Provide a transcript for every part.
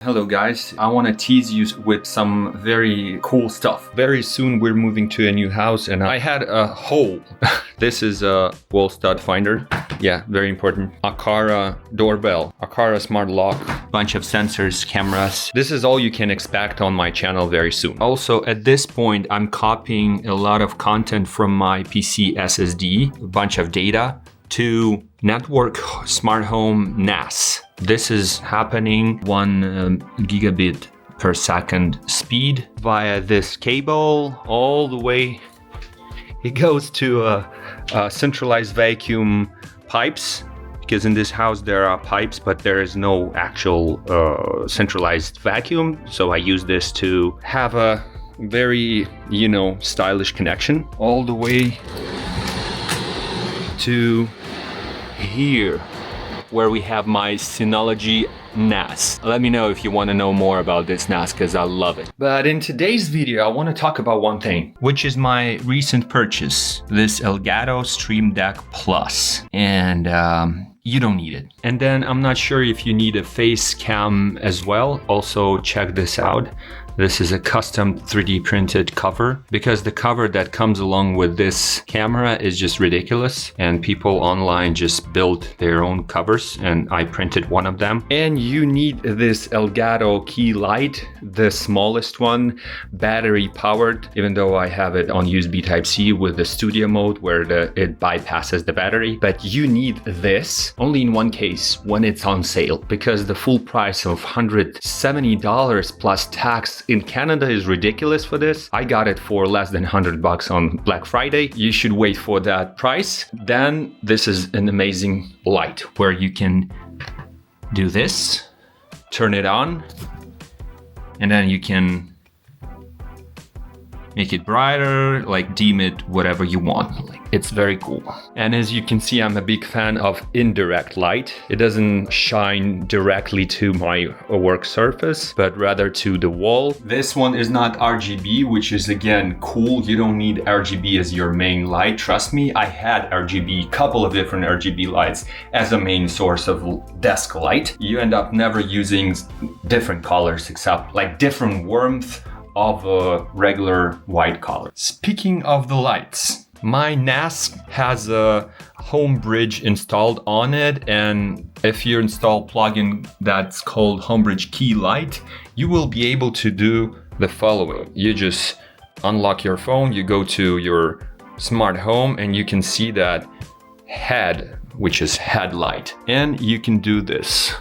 Hello guys, I want to tease you with some very cool stuff. Very soon we're moving to a new house and I had a hole. This is a wall stud finder. Yeah, very important. Aqara doorbell, Aqara smart lock, bunch of sensors, cameras. This is all you can expect on my channel very soon. Also, at this point, I'm copying a lot of content from my PC SSD, a bunch of data, to network smart home NAS. This is happening 1 gigabit per second speed via this cable all the way. It goes to a centralized vacuum pipes, because in this house there are pipes, but there is no actual centralized vacuum. So I use this to have a very, stylish connection all the way to here, where we have my Synology NAS. Let me know if you want to know more about this NAS, because I love it. But in today's video, I want to talk about one thing, which is my recent purchase, this Elgato Stream Deck PLUS. And you don't need it. And then I'm not sure if you need a FaceCam as well. Also check this out. This is a custom 3D printed cover, because the cover that comes along with this camera is just ridiculous, and people online just build their own covers, and I printed one of them. And you need this Elgato Key Light, the smallest one, battery powered, even though I have it on USB Type-C with the studio mode where it bypasses the battery. But you need this only in one case, when it's on sale, because the full price of $170 plus tax in Canada is ridiculous for this. I got it for less than $100 on Black Friday. You should wait for that price. Then this is an amazing light where you can do this, turn it on, and then you can make it brighter, like dim it whatever you want. It's very cool. And as you can see, I'm a big fan of indirect light. It doesn't shine directly to my work surface, but rather to the wall. This one is not RGB, which is again cool. You don't need RGB as your main light. Trust me, I had RGB, couple of different RGB lights as a main source of desk light. You end up never using different colors except like different warmth of a regular white color. Speaking of the lights, my NAS has a Homebridge installed on it, and if you install plugin that's called Homebridge Key Light, you will be able to do the following. You just unlock your phone, you go to your smart home, and you can see that head, which is headlight, and you can do this.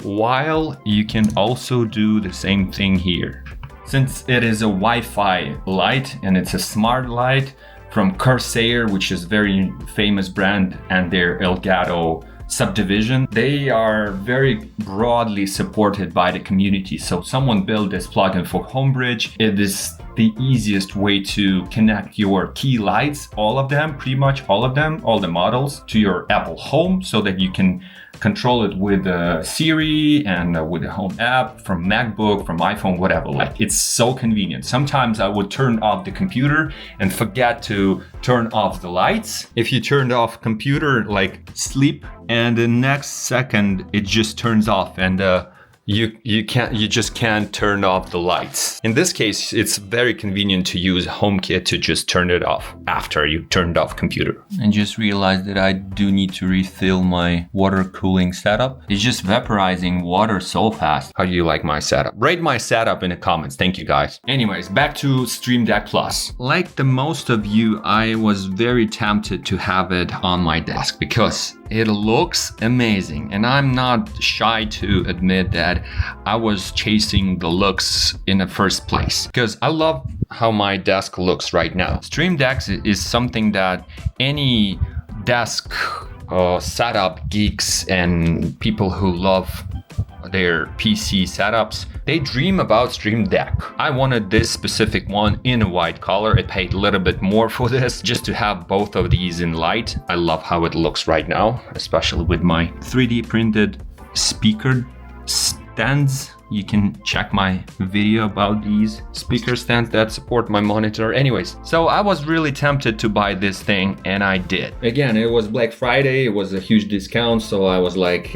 While you can also do the same thing here. Since it is a Wi-Fi light and it's a smart light from Corsair, which is a very famous brand, and their Elgato subdivision, they are very broadly supported by the community. So someone built this plugin for Homebridge. It is the easiest way to connect your key lights, all of them, pretty much all of them, all the models, to your Apple Home, so that you can control it with Siri and with the Home app from MacBook, from iPhone, whatever. Like, it's so convenient. Sometimes I would turn off the computer and forget to turn off the lights. If you turned off computer, like sleep, and the next second it just turns off, and you just can't turn off the lights. In this case, it's very convenient to use HomeKit to just turn it off after you turned off computer. And just realized that I do need to refill my water cooling setup. It's just vaporizing water so fast. How do you like my setup? Rate my setup in the comments. Thank you guys. Anyways, back to Stream Deck PLUS. Like the most of you, I was very tempted to have it on my desk because it looks amazing, and I'm not shy to admit that I was chasing the looks in the first place, because I love how my desk looks right now. Stream Decks is something that any desk setup geeks and people who love their PC setups, they dream about Stream Deck. I wanted this specific one in a white color. I paid a little bit more for this just to have both of these in light. I love how it looks right now, especially with my 3D printed speaker stands You can check my video about these speaker stands that support my monitor. Anyways, so I was really tempted to buy this thing, and I did. Again, it was Black Friday, it was a huge discount, so I was like,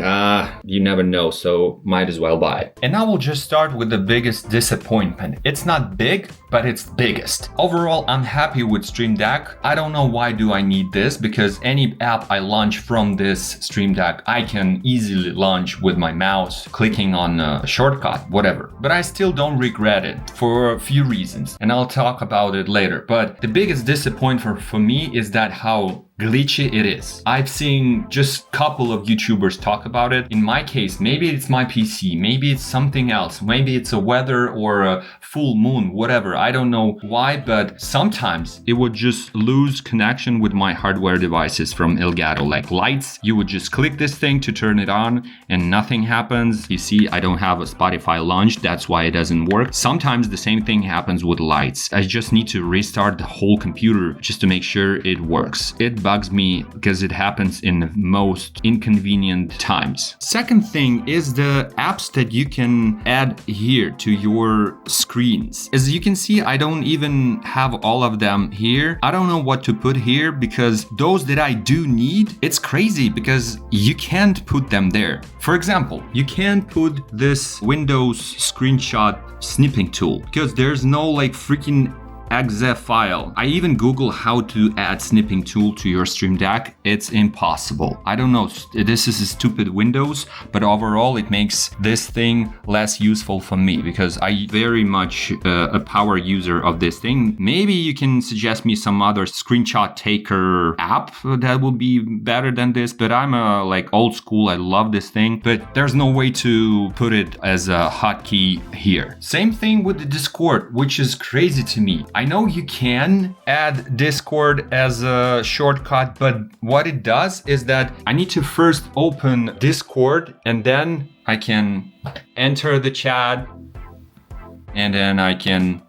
you never know, so might as well buy. And I will just start with the biggest disappointment. It's not big, but it's biggest. Overall, I'm happy with Stream Deck. I don't know why do I need this, because any app I launch from this Stream Deck, I can easily launch with my mouse, clicking on a shortcut, whatever. But I still don't regret it for a few reasons, and I'll talk about it later. But the biggest disappointment for me is that how glitchy it is. I've seen just a couple of YouTubers talk about it. In my case, maybe it's my PC, maybe it's something else, maybe it's a weather or a full moon, whatever. I don't know why, but sometimes it would just lose connection with my hardware devices from Elgato, like lights. You would just click this thing to turn it on and nothing happens. You see, I don't have a Spotify launched, that's why it doesn't work. Sometimes the same thing happens with lights. I just need to restart the whole computer just to make sure it works. It bugs me because it happens in the most inconvenient times. Second thing is the apps that you can add here to your screens. As you can see, I don't even have all of them here. I don't know what to put here because those that I do need, it's crazy because you can't put them there. For example, you can't put this Windows screenshot snipping tool because there's no like freaking .exe file. I even Google how to add snipping tool to your Stream Deck. It's impossible. I don't know, this is a stupid Windows, but overall it makes this thing less useful for me because I very much a power user of this thing. Maybe you can suggest me some other screenshot taker app that will be better than this, but I'm like old school. I love this thing, but there's no way to put it as a hotkey here. Same thing with the Discord, which is crazy to me. I know you can add Discord as a shortcut, but what it does is that I need to first open Discord and then I can enter the chat and then I can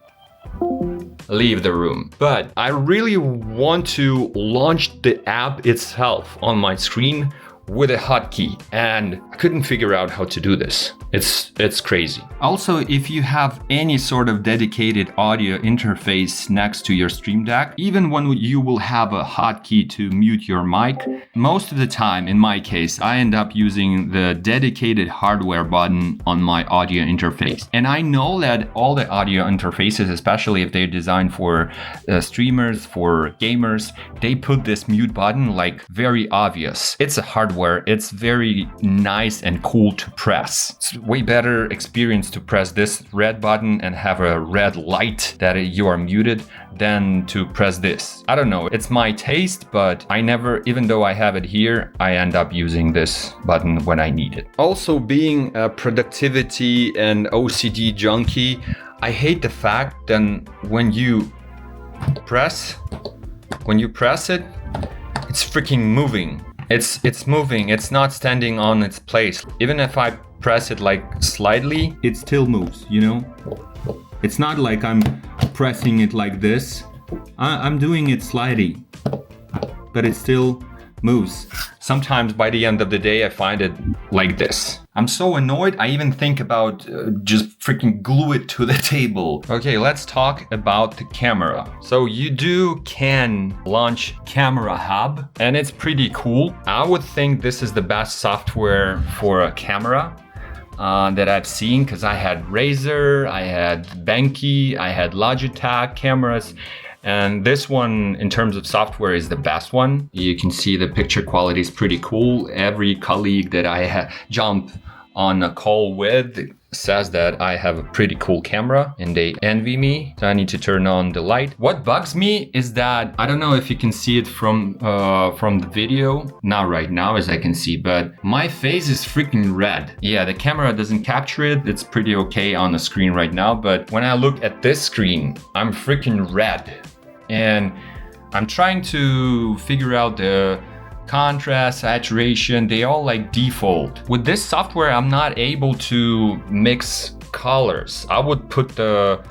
leave the room. But I really want to launch the app itself on my screen with a hotkey, and I couldn't figure out how to do this. It's crazy. Also, if you have any sort of dedicated audio interface next to your Stream Deck, even when you will have a hotkey to mute your mic, most of the time, in my case, I end up using the dedicated hardware button on my audio interface. And I know that all the audio interfaces, especially if they're designed for streamers, for gamers, they put this mute button like very obvious. It's a hardware, it's very nice and cool to press. It's way better experience to press this red button and have a red light that you are muted than to press this. I don't know, it's my taste, but I never, even though I have it here, I end up using this button when I need it. Also, being a productivity and OCD junkie, I hate the fact that when you press it, it's freaking moving. It's moving, it's not standing on its place. Even if I press it like slightly, it still moves, you know? It's not like I'm pressing it like this. I'm doing it slightly, but it still moves. Sometimes by the end of the day, I find it like this. I'm so annoyed, I even think about just freaking glue it to the table. Okay, let's talk about the camera. So you can launch Camera Hub, and it's pretty cool. I would think this is the best software for a camera that I've seen, because I had Razer, I had Benki, I had Logitech cameras, and this one in terms of software is the best one. You can see the picture quality is pretty cool. Every colleague that I jump on a call with says that I have a pretty cool camera and they envy me. So I need to turn on the light. What bugs me is that, I don't know if you can see it from the video, not right now as I can see, but my face is freaking red. Yeah, the camera doesn't capture it. It's pretty okay on the screen right now, but when I look at this screen, I'm freaking red. And I'm trying to figure out the contrast, saturation, they all like default. With this software, I'm not able to mix colors. I would put the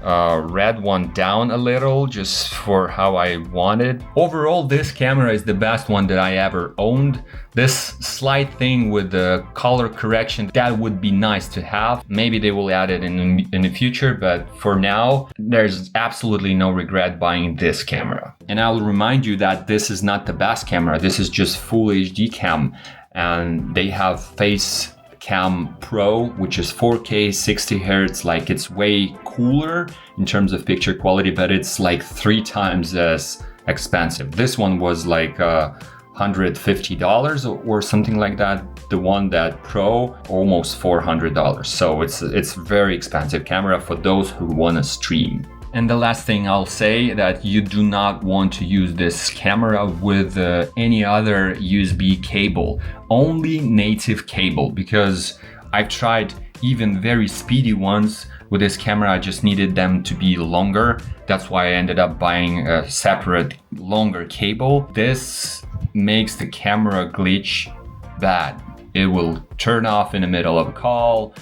red one down a little just for how I wanted. Overall, this camera is the best one that I ever owned. This slight thing with the color correction, that would be nice to have. Maybe they will add it in the future, but for now, there's absolutely no regret buying this camera. And I'll remind you that this is not the best camera. This is just full HD cam, and they have FaceCam Pro, which is 4K 60 Hz. Like, it's way cooler in terms of picture quality, but it's like 3 times as expensive. This one was like $150 or something like that. The one that Pro, almost $400. So it's very expensive camera for those who want to stream. And the last thing I'll say, that you do not want to use this camera with any other USB cable, only native cable, because I've tried even very speedy ones with this camera. I just needed them to be longer. That's why I ended up buying a separate longer cable. This makes the camera glitch bad. It will turn off in the middle of a call,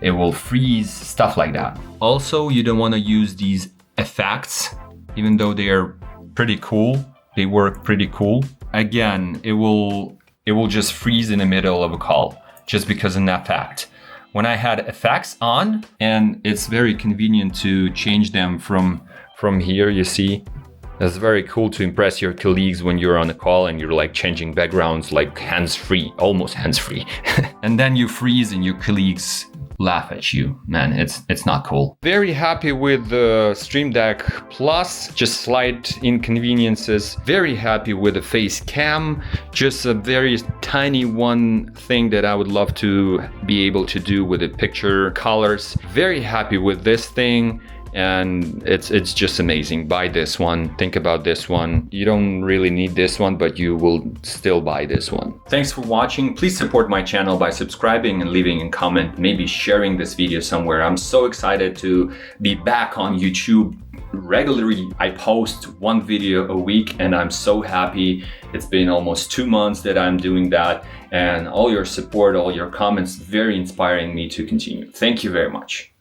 it will freeze, stuff like that. Also, you don't want to use these effects, even though they are pretty cool. They work pretty cool. Again, it will just freeze in the middle of a call just because of that fact. When I had effects on, and it's very convenient to change them from here, you see. It's very cool to impress your colleagues when you're on a call and you're like changing backgrounds like hands-free, almost hands-free. And then you freeze and your colleagues laugh at you. Man, it's not cool. Very happy with the Stream Deck Plus, just slight inconveniences. Very happy with the FaceCam, just a very tiny one thing that I would love to be able to do with the picture colors. Very happy with this thing. And it's just amazing. Buy this one. Think about this one. You don't really need this one, but you will still buy this one. Thanks for watching. Please support my channel by subscribing and leaving a comment, maybe sharing this video somewhere. I'm so excited to be back on YouTube regularly. I post 1 video a week and I'm so happy. It's been almost 2 months that I'm doing that, and all your support, all your comments, very inspiring me to continue. Thank you very much.